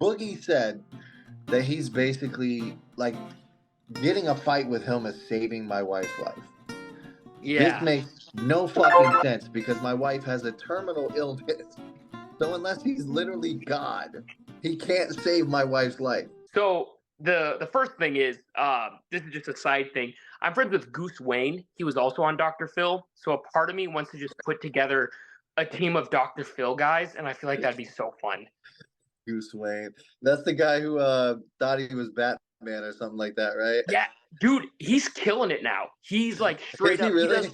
Boogie said that he's basically like getting a fight with him is saving my wife's life. This Yeah. makes no fucking sense because my wife has a terminal illness. So unless he's literally God, he can't save my wife's life. So the first thing is, this is just a side thing. I'm friends with Goose Wayne. He was also on Dr. Phil. So a part of me wants to just put together a team of Dr. Phil guys, and I feel like that'd be so fun. Goose Wayne. That's the guy who thought he was Batman or something like that, right? Yeah, dude, he's killing it now. He's like straight Is he up. really?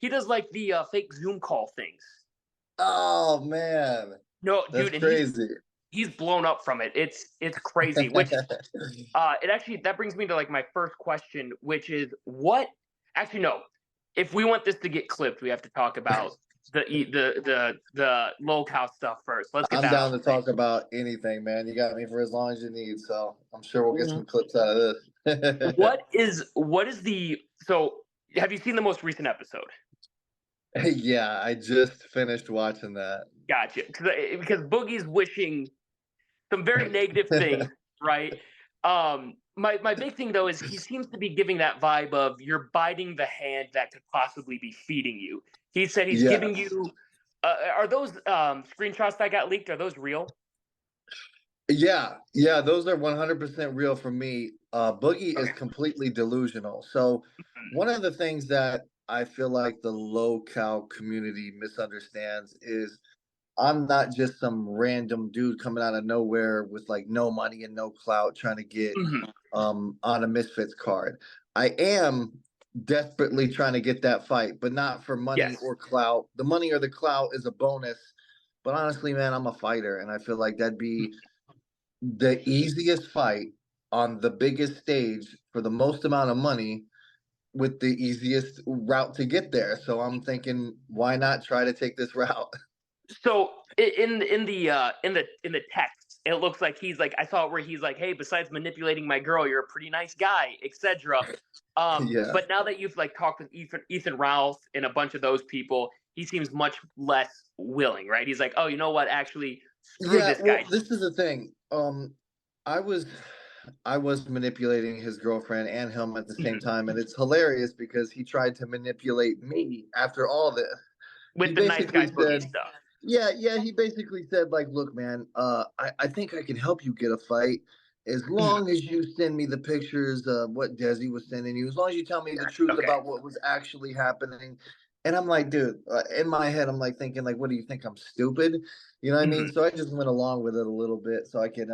He does like the fake Zoom call things. Oh man, No, that's dude, and crazy. he's blown up from it. It's crazy. Which it actually that brings me to like my first question, which is what? Actually, no. If we want this to get clipped, we have to talk about the Lolcow stuff first. Let's get I'm that down out to of the way. talk about anything, man. You got me for as long as you need, so I'm sure we'll get Mhm. some clips out of this. What is the so? Have you seen the most recent episode? Yeah, I just finished watching that. Gotcha. Because Boogie's wishing some very negative things, right? My big thing though is he seems to be giving that vibe of you're biting the hand that could possibly be feeding you. He said he's giving Yes. you. Are those screenshots that got leaked? Are those real? Yeah, those are 100% real for me. Boogie is Okay. completely delusional. So, one of the things that I feel like the low cow community misunderstands is I'm not just some random dude coming out of nowhere with like no money and no clout trying to get Mm-hmm. on a Misfits card. I am desperately trying to get that fight, but not for money Yes. or clout. The money or the clout is a bonus. But honestly, man, I'm a fighter, and I feel like that'd be the easiest fight on the biggest stage for the most amount of money with the easiest route to get there. So I'm thinking, why not try to take this route? So in the text, it looks like he's like I saw it where he's like, "Hey, besides manipulating my girl, you're a pretty nice guy, etc." Yeah. But now that you've like talked with Ethan Ralph and a bunch of those people, he seems much less willing, right? He's like, "Oh, you know what? Actually, screw Yeah, this well, guy." this is the thing. I was I was manipulating his girlfriend and him at the same Mhm. time, and it's hilarious because he tried to manipulate me after all this. He With the nice basically guy boogie said, stuff. yeah, he basically said, like, look, man, I think I can help you get a fight as long as you send me the pictures of what Desi was sending you, as long as you tell me the truth Okay. about what was actually happening. And I'm like, dude, in my head, I'm like thinking, like, what do you think? I'm stupid? You know what I mean? Mhm. So I just went along with it a little bit so I could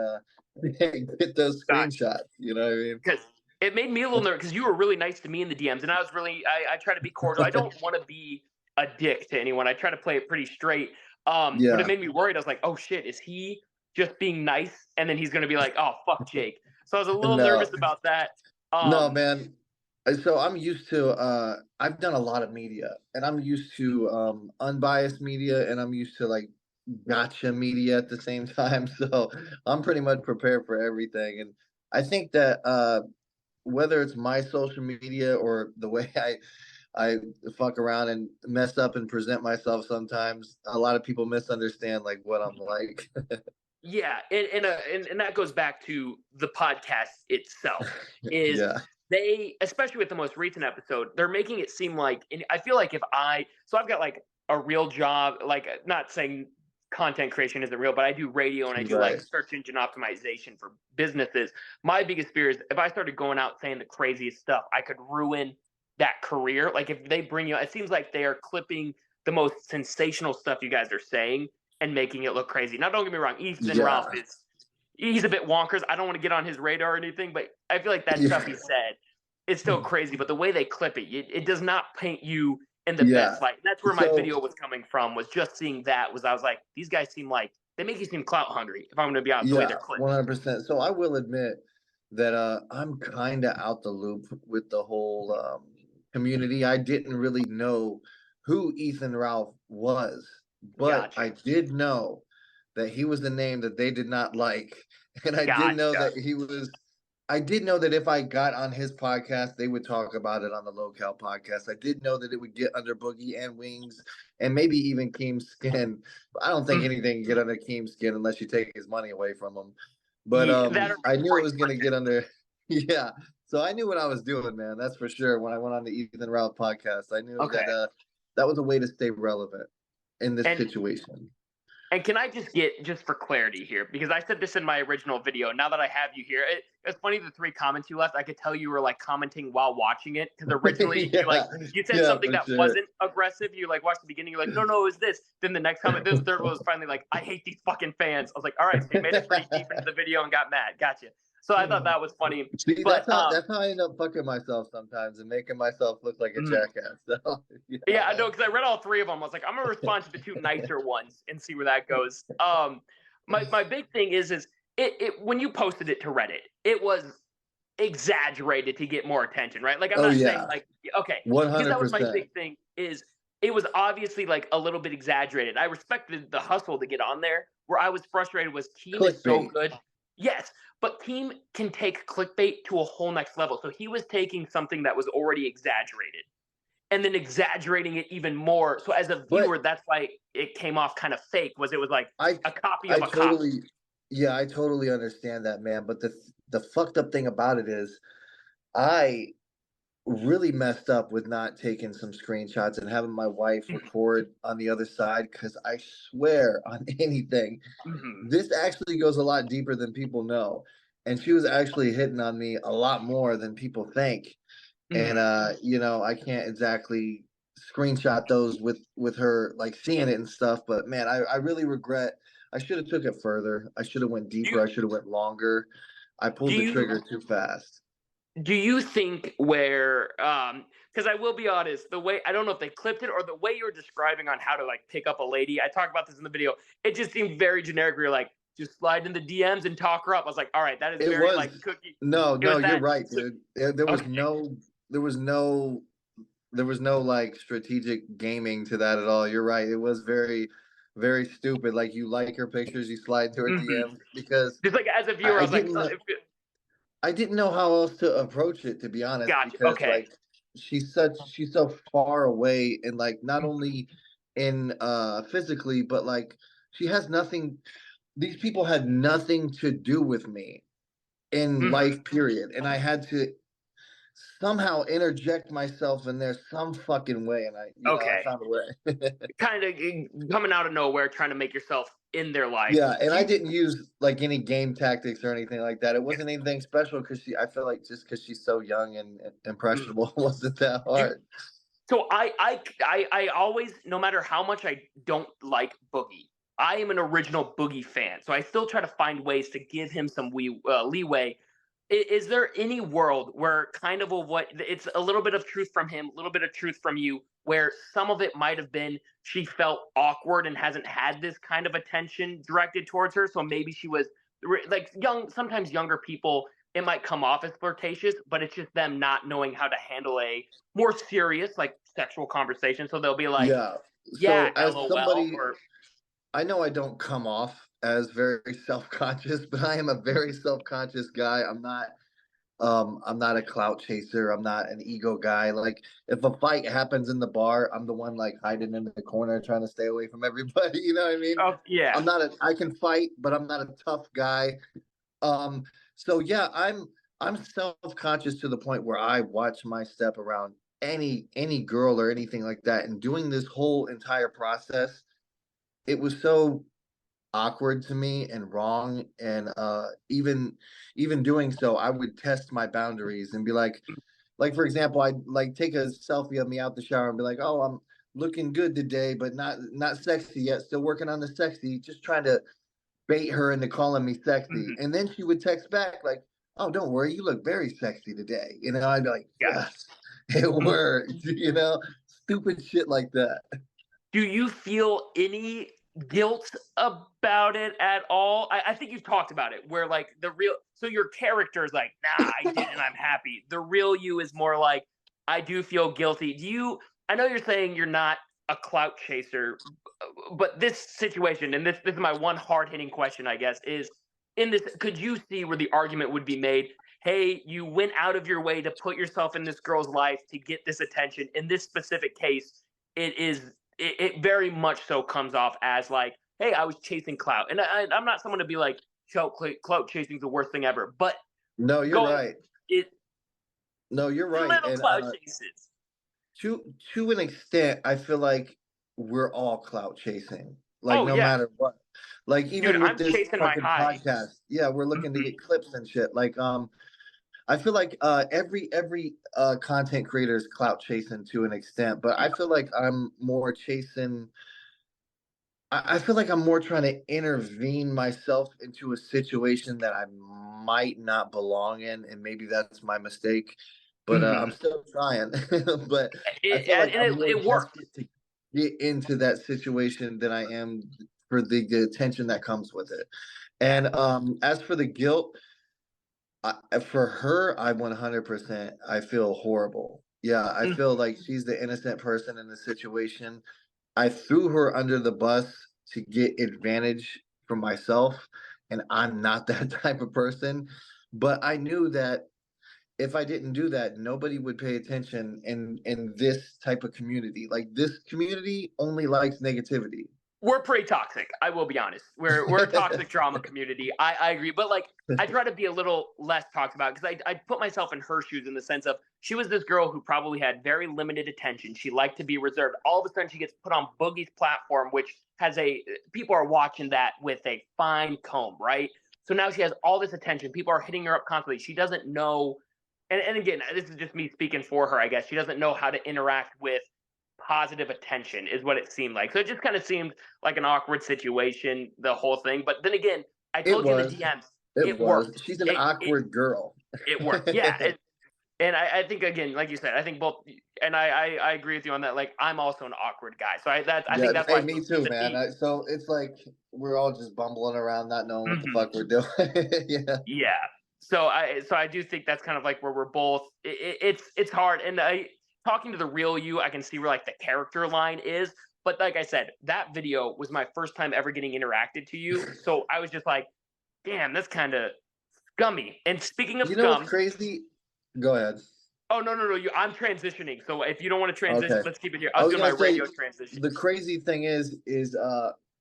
get those Gotcha. screenshots. You know what I Because it made me a little nervous because you were really nice to me in the DMs, and I was really I try to be cordial. I don't want to be a dick to anyone. I try to play it pretty straight. But it Yeah. made me worried. I was like, oh shit, is he just being nice? And then he's gonna be like, oh fuck Jake. So I was a little No, nervous about that. no, Um, man. So I'm used to I've done a lot of media and I'm used to unbiased media and I'm used to like gotcha media at the same time. So I'm pretty much prepared for everything. And I think that whether it's my social media or the way I fuck around and mess up and present myself sometimes, a lot of people misunderstand like what I'm like. yeah, and that goes back to the podcast itself. Is Yeah. they, especially with the most recent episode, they're making it seem like, and I feel like if I've got like a real job, like not saying content creation isn't real, but I do radio and I do like Right. search engine optimization for businesses. My biggest fear is if I started going out saying the craziest stuff, I could ruin that career. Like if they bring you, it seems like they are clipping the most sensational stuff you guys are saying and making it look crazy. Now, don't get me wrong, Ethan Ralph Yeah. is he's a bit wonkers. I don't want to get on his radar or anything, but I feel like that stuff Yeah. he said is still crazy. But the way they clip it, it does not paint you in the Yeah. best light. And that's where my So video was coming from. Was just seeing that was I was like, these guys seem like they make you seem clout hungry. If I'm going to be honest, the way yeah, they're clipped. 100%. So I will admit that I'm kind of out the loop with the whole community. I didn't really know who Ethan Ralph was, but Gotcha, I did know that he was the name that they did not like. And I did know gotcha. that I did know that if I got on his podcast, they would talk about it on the Lolcow podcast. I did know that it would get under Boogie and Wings and maybe even Keem's skin. I don't think Mm. anything can get under Keem's skin unless you take his money away from him. But That or I knew it great was gonna content. get under. Yeah, so I knew what I was doing, man. That's for sure. When I went on the Ethan Ralph podcast, I knew that Okay. that was a way to stay relevant in this And situation. can I just get just for clarity here, because I said this in my original video. Now that I have you here, it's funny the 3 comments you left. I could tell you were like commenting while watching it because originally Yeah, you said yeah, something for that sure. wasn't aggressive. You like watched the beginning. You're like, no, no, it was this. Then the next comment, then the third one was finally like, I hate these fucking fans. I was like, all right, so you made it pretty deep into the video and got mad. Gotcha. So I thought that was funny, See, but that's how I end up fucking myself sometimes and making myself look like a mm, jackass. So yeah, yeah, I man. know because I read all 3 of them. I was like, I'm gonna respond to the 2 nicer ones and see where that goes. My big thing is it when you posted it to Reddit, it was exaggerated to get more attention, right? Like I'm Oh not saying yeah, like okay, one because hundred that was my percent big thing is it was obviously like a little bit exaggerated. I respected the hustle to get on there. Where I was frustrated was Team is so clickbait. good. Yes, but Team can take clickbait to a whole next level. So he was taking something that was already exaggerated and then exaggerating it even more. So as a But viewer, that's why it came off kind of fake. Was it was like I a copy I of a copy. totally yeah, I totally understand that, man. But the fucked up thing about it is I really messed up with not taking some screenshots and having my wife record on the other side because I swear on anything, Mm-hmm. this actually goes a lot deeper than people know. And she was actually hitting on me a lot more than people think. And Mm-hmm. I can't exactly screenshot those with her like seeing it and stuff, but man, I really regret. I should have took it further. I should have went deeper. Do I should have went longer. I do pulled the you trigger too fast. do you think where because I will be honest, the way I don't know if they clipped it or the way you were describing on how to like pick up a lady, I talked about this in the video, it just seemed very generic where you're like just slide in the DMs and talk her up. I was like, all right, that is It very was like cookie. no, It no, was you're that right, so, dude. There was okay. no, there was no, there was no like strategic gaming to that at all. You're right. It was very, very stupid. Like you like her pictures, you slide to her Mm-hmm. DMs because Just like as a viewer, I, I I was like, didn't, I didn't know how else to approach it, to be honest, gotcha. because Okay. like she's so far away and like not only in physically, but like she has nothing, these people had nothing to do with me in Mm-hmm. life, period. And I had to somehow interject myself in there some fucking way, and I Okay. found a way. Kind of coming out of nowhere, trying to make yourself in their life. Yeah, and Do I you, didn't use like any game tactics or anything like that. It wasn't anything special because I feel like just because she's so young and mm, impressionable, it wasn't that do you, hard. so I always, no matter how much I don't like Boogie, I am an original Boogie fan. So I still try to find ways to give him some leeway. Is there any world where kind of what it's a little bit of truth from him, a little bit of truth from you, where some of it might have been she felt awkward and hasn't had this kind of attention directed towards her, so maybe she was like young. Sometimes younger people, it might come off as flirtatious, but it's just them not knowing how to handle a more serious like sexual conversation. So they'll be like, Yeah. "Yeah, So as LOL," somebody, or I know I don't come off as very self-conscious, but I am a very self-conscious guy. I'm not a clout chaser. I'm not an ego guy. Like if a fight happens in the bar, I'm the one like hiding in the corner trying to stay away from everybody. You know what I mean? oh yeah, I can fight, but I'm not a tough guy. Um, so yeah, I'm self-conscious to the point where I watch my step around any girl or anything like that. And doing this whole entire process, it was so awkward to me and wrong. And even doing so, I would test my boundaries and be like for example, I'd like take a selfie of me out the shower and be like, oh, I'm looking good today, but not sexy yet. Still working on the sexy, just trying to bait her into calling me sexy. mm-hmm, And then she would text back like, "Oh, don't worry, you look very sexy today." I'd be like, gotcha. "Yes, it Mm. worked." Stupid shit like that. Do you feel any guilt about it at all? I think you've talked about it, where like the real, so your character is like, nah, I did and I'm happy. The real you is more like, I do feel guilty. Do you? I know you're saying you're not a clout chaser, but this situation, and this is my one hard hitting question, I guess, is in this. Could you see where the argument would be made? Hey, you went out of your way to put yourself in this girl's life to get this attention. In this specific case, it very much so comes off as like, hey, I was chasing clout. And I'm not someone to be like, clout chasing is the worst thing ever. But No, you're going right. it No, you're right. little And clout chases. to an extent, I feel like we're all clout chasing, like Oh no yeah, matter what. Like dude, even with I'm this chasing my fucking high. podcast, yeah, we're looking to Mhm. get clips and shit. Like I feel like every content creator is clout chasing to an extent, but I Yeah. feel like I'm more chasing. I feel like I'm more trying to intervene myself into a situation that I might not belong in, and maybe that's my mistake. But I'm Mhm. still trying. But I It, feel and like I'm and more it worked. desperate to get into that situation than I am for the attention that comes with it. Yeah. And as for the guilt, for her, I 100%. I feel horrible. Yeah, I feel Mhm. like she's the innocent person in the situation. I threw her under the bus to get advantage for myself, and I'm not that type of person. But I knew that if I didn't do that, nobody would pay attention in this type of community. Like this community only likes negativity. We're pretty toxic. I will be honest. We're a toxic drama community. I agree, but like I try to be a little less toxic about it because I put myself in her shoes in the sense of she was this girl who probably had very limited attention. She liked to be reserved. All of a sudden, she gets put on Boogie's platform, which has a people are watching that with a fine comb, right? So now she has all this attention. People are hitting her up constantly. She doesn't know, and again, this is just me speaking for her. I guess she doesn't know how to interact with positive attention is what it seemed like. So it just kind of seemed like an awkward situation, the whole thing. But then again, I It told you in the was. DMs, It it was. worked. She's an It awkward girl. it worked. Yeah. And I think again, like you said, I think both, and I agree with you on that. Like I'm also an awkward guy, so I Yeah, think that's hey, why me too, she's a man. D. So it's like we're all just bumbling around, not knowing what the Mm-hmm. fuck we're doing. Yeah. Yeah. So I do think that's kind of like where we're both. It's hard, and I talking to the real you, I can see where like the character line is. But like I said, that video was my first time ever getting interacted to you, so I was just like, damn, that's kind of scummy. And speaking of You know what's scum, crazy? Go ahead. oh no, I'm transitioning. So if you don't want to transition, Okay. let's keep it here. I I was was doing my gonna say radio transition. the crazy thing is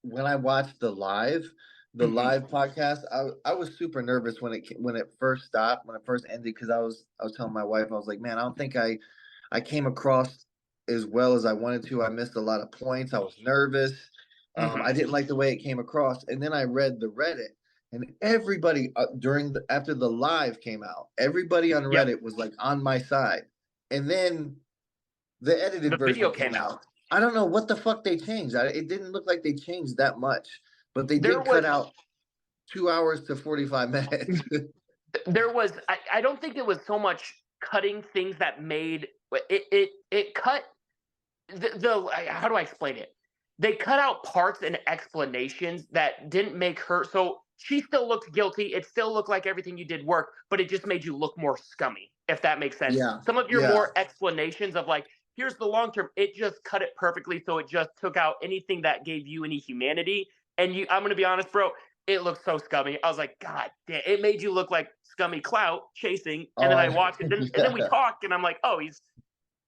when I watched the Hmm. live podcast, I was super nervous when it first stopped, when it first ended, because I was telling my wife, I was like, man, I don't think I came across as well as I wanted to. I missed a lot of points. I was nervous. I Hmm. didn't like the way it came across. And then I read the Reddit, and everybody after the live came out, everybody on Yep. Reddit was like on my side. And then the edited The video version came came out. out. I don't know what the fuck they changed. It didn't look like they changed that much, but they There did cut was out 2 hours to 45 minutes. there was I don't think it was so much cutting things that made it cut the how do I explain it? They cut out parts and explanations that didn't make her so she still looked guilty. It still looked like everything you did worked, but it just made you look more scummy, if that makes sense. Yeah, Some of your yeah. more explanations of like, here's the long term, it just cut it perfectly. So it just took out anything that gave you any humanity. And I'm gonna be honest, bro, it looked so scummy. I was like, God damn, it made you look like scummy clout chasing. And Oh, then I watched it, and then we yeah. talked, and I'm like, oh, he's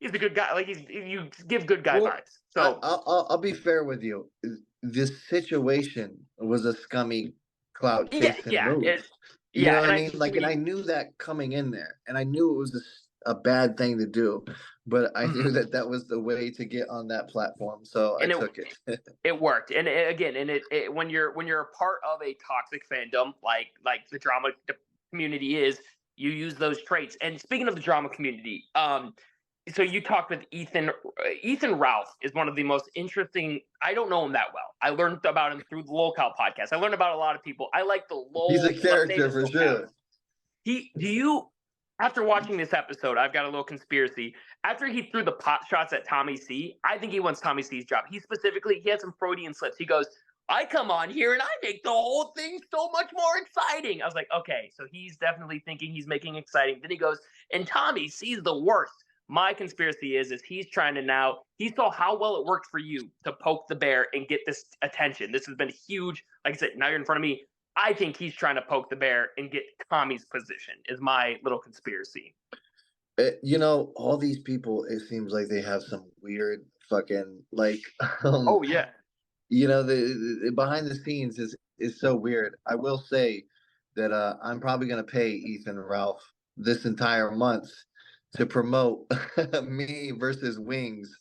a good guy. Like you give good guy Well, vibes. So I'll be fair with you. This situation was a scummy clout yeah, chasing yeah, move. You yeah. know what And I I mean? think Like, and I knew that coming in there, and I knew it was a bad thing to do, but I knew mhm. that that was the way to get on that platform, so I And took it. it worked. And again, and when you're a part of a toxic fandom like the drama community is, you use those traits. And speaking of the drama community, so you talked with Ethan. Ethan Ralph is one of the most interesting. I don't know him that well. I learned about him through the Lolcow podcast. I learned about a lot of people. I like the He's a Lol. Let's say character this for locality. sure. He do you after watching this episode, I've got a little conspiracy. After he threw the pot shots at Tommy C, I think he wants Tommy C's job. He had some Freudian slips. He goes, I come on here and I make the whole thing so much more exciting. I was like, okay, so he's definitely thinking he's making exciting. Then he goes, and Tommy C's the worst. My conspiracy is he's trying to now, he saw how well it worked for you to poke the bear and get this attention. This has been huge. Like I said, now you're in front of me. I think he's trying to poke the bear and get Tommy's position, is my little conspiracy. All these people, it seems like they have some weird fucking like, um, Oh, yeah. the behind the scenes is so weird. I will say, that I'm probably gonna pay Ethan Ralph this entire month to promote me versus Wings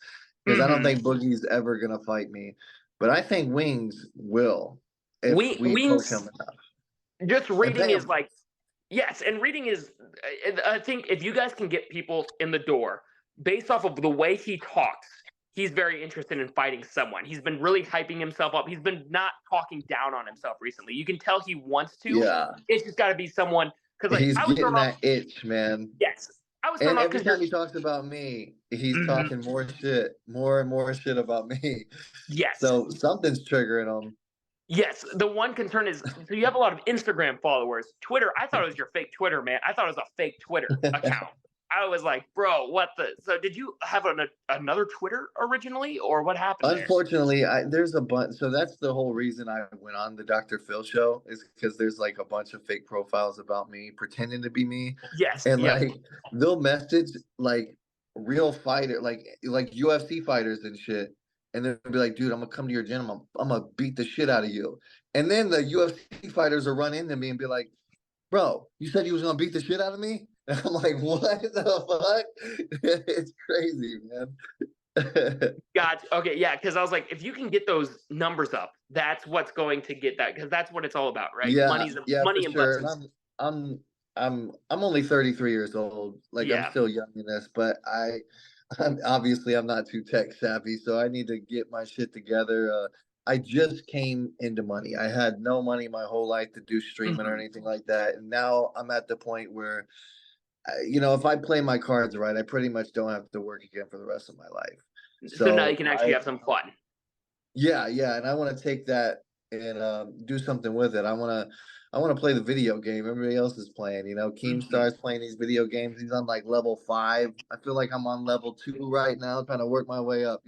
because I don't Hmm. think Boogie's ever gonna fight me, but I think Wings will if we poke him Wings, enough just and reading pay is him. like, yes, and reading is, I think if you guys can get people in the door based off of the way he talks, he's very interested in fighting someone. He's been really hyping himself up. He's been not talking down on himself recently. You can tell he wants to. Yeah, It's just got to be someone, because like he's I was thrown getting off. that itch, man. Yes, I was thrown And off every because you're. time he talks about me, he's Mhm. talking more shit, more and more shit about me. Yes. So something's triggering him. Yes, the one concern is, so you have a lot of Instagram followers. Twitter, I thought it was your fake Twitter, man. I thought it was a fake Twitter account. I was like, bro, what the? So did you have another Twitter originally, or what happened there? Unfortunately, there's a bunch. So that's the whole reason I went on the Dr. Phil show is because there's like a bunch of fake profiles about me pretending to be me, Yes, and yep. like they'll message like real fighter, like UFC fighters and shit, and they'll be like, "Dude, I'm gonna come to your gym. I'm gonna beat the shit out of you." And then the UFC fighters will run into me and be like, "Bro, you said you was gonna beat the shit out of me." And I'm like, "What the fuck?" It's crazy, man. Gotcha. Okay, yeah, because I was like, if you can get those numbers up, that's what's going to get that, because that's what it's all about, right? Yeah, yeah, for Money and sure. And blessings. I'm only 33 years old. Like I'm Yeah. still young in this, but I'm not too tech savvy, so I need to get my shit together. I just came into money. I had no money my whole life to do streaming or Hmm. anything like that, and now I'm at the point where, if I play my cards right, I pretty much don't have to work again for the rest of my life. So now you So can actually have some fun. yeah, yeah, and I want to take that and do something with it. I want to play the video game everybody else is playing. Hmm. Keemstar's playing these video games. He's on like level 5. I feel like I'm on level 2 right now, trying to work my way up.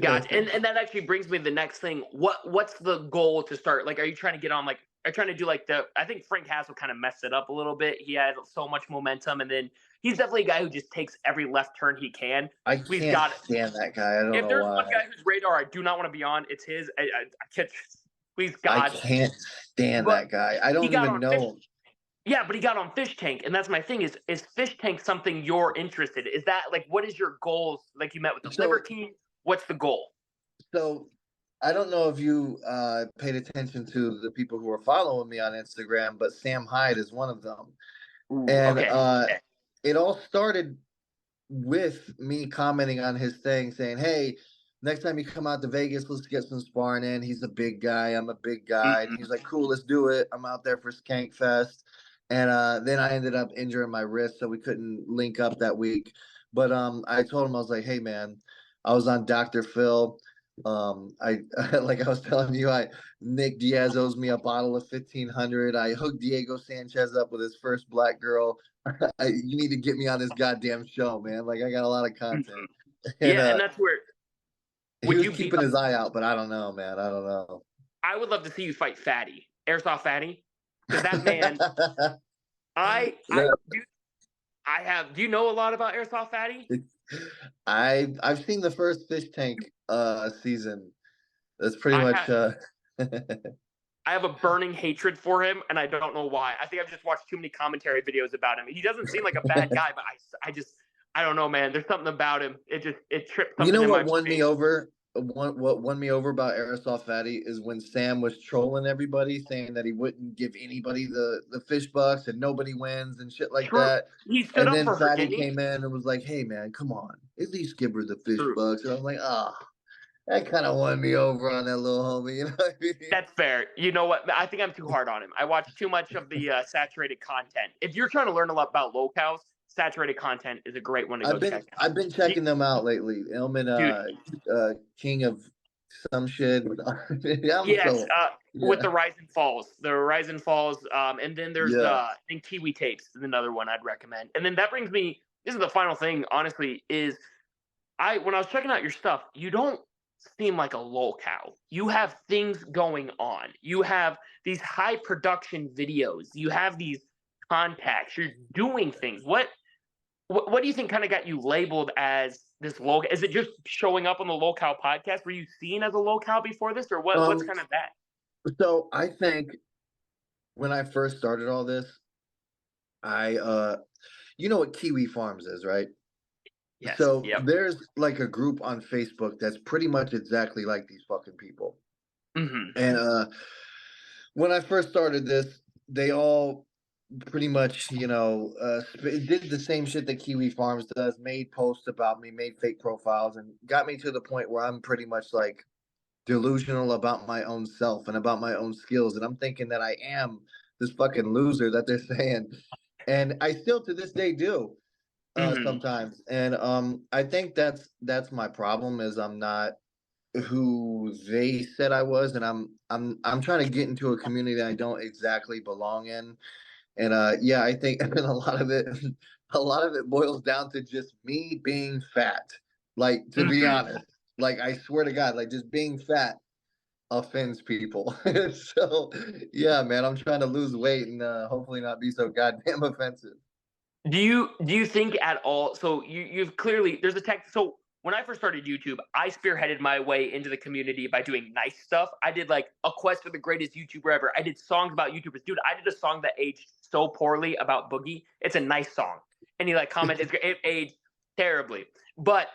Gotcha. And that actually brings me to the next thing. What's the goal to start? Like, are you trying to get on, like, are you trying to do like the, I think Frank Hassel kind of messed it up a little bit. He had so much momentum, and then he's definitely a guy who just takes every left turn he can. I Please can't God, stand that guy. I don't if know there's one why. guy whose radar I do not want to be on, it's his. I can't, please I God. can't stand But that guy. I he don't got even on fish. know him. Yeah, but he got on Fish Tank, and that's my thing. Is Fish Tank something you're interested in? Is that like, what is your goals? Like, you met with the So Libertine. What's the goal? so I don't know if you paid attention to the people who are following me on Instagram, but Sam Hyde is one of them. Ooh, And okay. it all started with me commenting on his thing saying, "Hey, next time you come out to Vegas, let's get some sparring in." He's a big guy. I'm a big guy. And he's Mhm. like, "Cool, let's do it." I'm out there for Skank Fest. And then I ended up injuring my wrist, so we couldn't link up that week. But I told him, I was like, "Hey, man, I was on Dr. Phil. I like I was telling you, I Nick Diaz owes me a bottle of 1500. I hooked Diego Sanchez up with his first black girl. You need to get me on this goddamn show, man. Like I got a lot of Mhm. content." And Yeah, and that's where, he would was you beat keeping up? his eye out, but I don't know, man. I don't know. I would love to see you fight Fatty, Airsoft Fatty, because that man, I do. I have. Do you know a lot about Airsoft Fatty? I've seen the first Fish Tank season. That's pretty I much have. I have a burning hatred for him, and I don't know why. I think I've just watched too many commentary videos about him. He doesn't seem like a bad guy, but I just, I don't know, man. There's something about him. It tripped You something know in what my won me brain. over? What won me over about Aerosol Fatty is when Sam was trolling everybody, saying that he wouldn't give anybody the fish bucks and nobody wins and shit like True. that. He stood And up then for her, Fatty didn't he? came in and was like, "Hey man, come on, at least give her the fish True. bucks." And I'm like, "Ah, that kind of won me over on that little homie." You know what I mean? That's fair. You know what? I think I'm too hard on him. I watch too much of the saturated content. If you're trying to learn a lot about Lolcows, saturated content is a great one to go check out. I've been You, checking them out lately. Elman, dude, King of some shit. I'm yes, so with yeah, the Rise and Falls, and then there's yeah. I think Kiwi Tapes is another one I'd recommend. And then that brings me. This is the final thing. Honestly, is when I was checking out your stuff, you don't seem like a lolcow. You have things going on. You have these high production videos. You have these contacts. You're doing things. What do you think kind of got you labeled as this low? Is it just showing up on the lolcow podcast? Were you seen as a lolcow before this, or what's Um, kind of that? so I think when I first started all this, I you know what Kiwi Farms is, right? Yes. So Yep. there's like a group on Facebook that's pretty much exactly like these fucking people. Hmm. And when I first started this, they all pretty much, did the same shit that Kiwi Farms does, made posts about me, made fake profiles, and got me to the point where I'm pretty much like delusional about my own self and about my own skills. And I'm thinking that I am this fucking loser that they're saying. And I still to this day do Hmm. sometimes. And I think that's my problem is I'm not who they said I was, and I'm trying to get into a community that I don't exactly belong in. And yeah, I think and a lot of it boils down to just me being fat. Like to be Hmm. honest, like I swear to God, like just being fat offends people. So yeah, man, I'm trying to lose weight and hopefully not be so goddamn offensive. Do you think at all? So you've clearly there's a tech. So when I first started YouTube, I spearheaded my way into the community by doing nice stuff. I did like a quest for the greatest YouTuber ever. I did songs about YouTubers, dude. I did a song that aged so poorly about Boogie. It's a nice song, and he like commented it aged terribly. But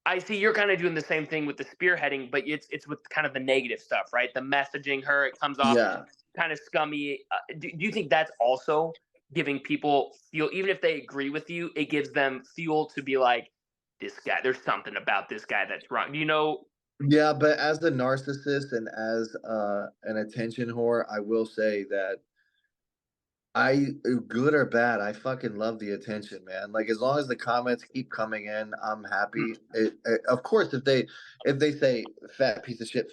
I see you're kind of doing the same thing with the spearheading, but it's with kind of the negative stuff, right? The messaging her, it comes off Yeah. kind of scummy. Do you think that's also giving people fuel, even if they agree with you, it gives them fuel to be like, this guy, there's something about this guy that's wrong. Do you know? Yeah, but as a narcissist and as an attention whore, I will say that good or bad, I fucking love the attention, man. Like as long as the comments keep coming in, I'm happy. Of course, if they say fat piece of shit,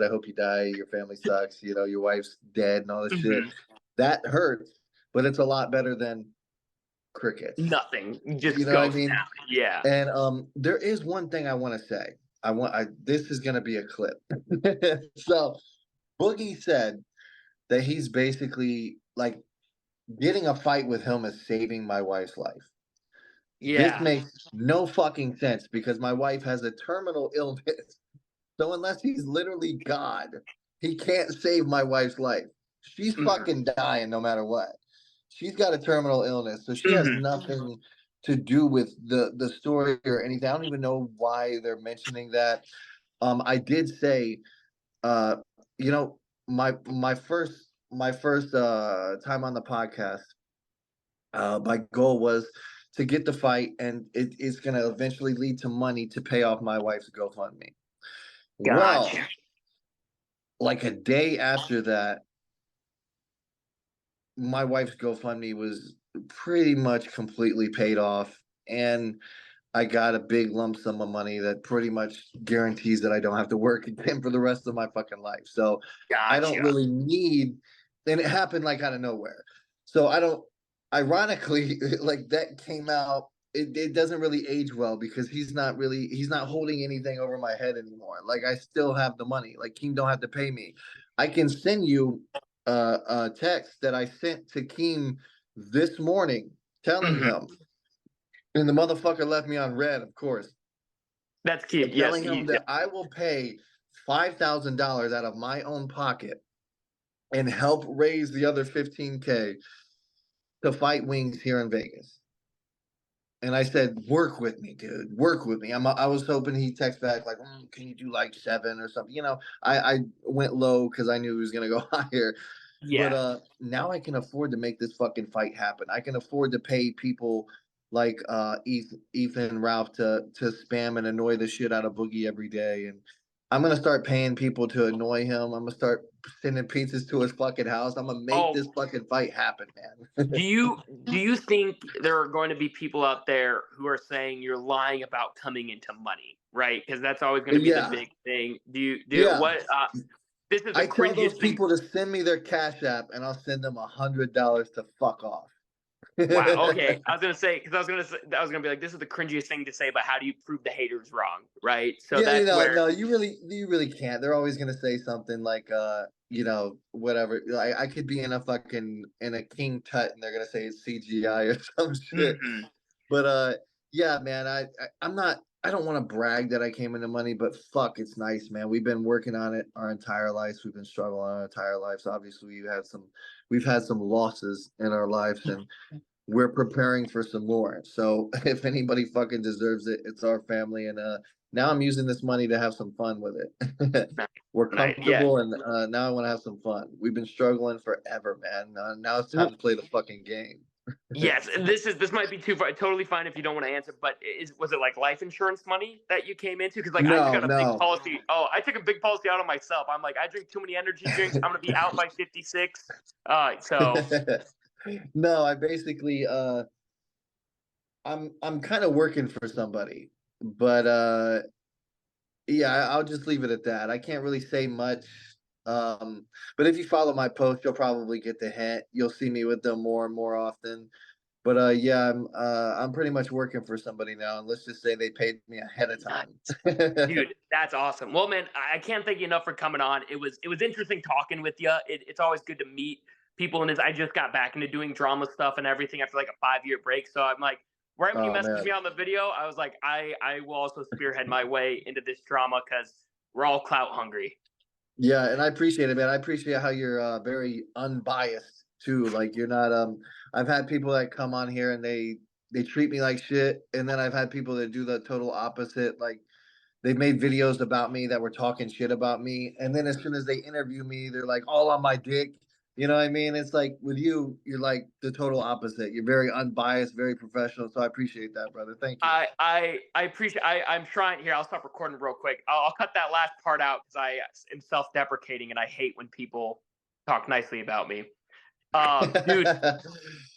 I hope you die, your family sucks, your wife's dead and all this shit, Mhm. that hurts. But it's a lot better than crickets. Nothing, You just know what I ghost mean? town. Yeah. And there is one thing I want to say. This is gonna be a clip. So Boogie said that he's basically like getting a fight with him is saving my wife's life. This Yeah. makes no fucking sense because my wife has a terminal illness. So unless he's literally God, he can't save my wife's life. She's Hmm. fucking dying no matter what. She's got a terminal illness, so she has Hmm. nothing to do with the story or anything. I don't even know why they're mentioning that. I did say, uh, you know, my first time on the podcast, my goal was to get the fight, and it is going to eventually lead to money to pay off my wife's GoFundMe. Well, Gotcha. like a day after that, my wife's GoFundMe was pretty much completely paid off, and I got a big lump sum of money that pretty much guarantees that I don't have to work again for the rest of my fucking life. So I don't Gotcha. really need, and it happened like out of nowhere. So I don't, ironically, like that came out. It doesn't really age well because he's not holding anything over my head anymore. Like I still have the money. Like Keem don't have to pay me. I can send you a text that I sent to Keem this morning telling Hmm. him, and the motherfucker left me on red, of course, That's cute. Yes. telling him that I will pay $5,000 out of my own pocket and help raise the other 15K to fight Wings here in Vegas. And I said, "Work with me, dude. Work with me." I was hoping he'd text back like, "Can you do like 7 or something?" I went low because I knew he was gonna go higher. But Yeah. now I can afford to make this fucking fight happen. I can afford to pay people like Ethan Ralph to spam and annoy the shit out of Boogie every day. And I'm gonna start paying people to annoy him. I'm gonna start sending pizzas to his fucking house. I'm gonna make Oh, this fucking fight happen, man. do you do you think there are going to be people out there who are saying you're lying about coming into money, right? Because that's always going to be the Yeah, big thing. Do yeah. what? This is the I tell those cringiest thing. people to send me their Cash App, and I'll send them $100 to fuck off. Wow. Okay. I was gonna say because I was gonna be like, this is the cringiest thing to say, but how do you prove the haters wrong, right? So Yeah, that's where. no, you really can't. They're always gonna say something like, whatever. Like, I could be in a King Tut, and they're gonna say it's CGI or some shit. Hmm. But yeah, man, I'm not. I don't want to brag that I came into money, but fuck, it's nice, man. We've been working on it our entire lives. We've been struggling our entire lives. Obviously, we've had some losses in our lives, and we're preparing for some more. So if anybody fucking deserves it, it's our family. And now I'm using this money to have some fun with it. Nice. We're Nice. Yeah. comfortable, and now I want to have some fun. We've been struggling forever, man. Now it's time to play the fucking game. Yes, this might be too far. Totally fine if you don't want to answer, but was it like life insurance money that you came into? Because like I took No, out a big no. policy. Oh, I took a big policy out on myself. I'm like, I drink too many energy drinks. I'm gonna be out by 56. So No, I basically I'm kind of working for somebody, but yeah, I'll just leave it at that. I can't really say much. Um, but if you follow my post, you'll probably get the hint. You'll see me with them more and more often. But yeah, I'm pretty much working for somebody now, and let's just say they paid me ahead of nice. time. Dude, that's awesome. Well, man, I can't thank you enough for coming on. It was interesting talking with you. It's always good to meet people. And I just got back into doing drama stuff and everything after like a 5 year break. So I'm like, right when you Oh messaged me man. on the video, I was like, I will also spearhead my way into this drama because we're all clout hungry. Yeah, and I appreciate it, man. I appreciate how you're very unbiased too. Like you're not. I've had people that come on here and they treat me like shit, and then I've had people that do the total opposite. Like they've made videos about me that were talking shit about me, and then as soon as they interview me, they're like all on my dick. You know what I mean? It's like with you, you're like the total opposite. You're very unbiased, very professional. So I appreciate that, brother. Thank you. I appreciate. I'm trying here. I'll stop recording real quick. I'll cut that last part out because I am self-deprecating and I hate when people talk nicely about me. Dude,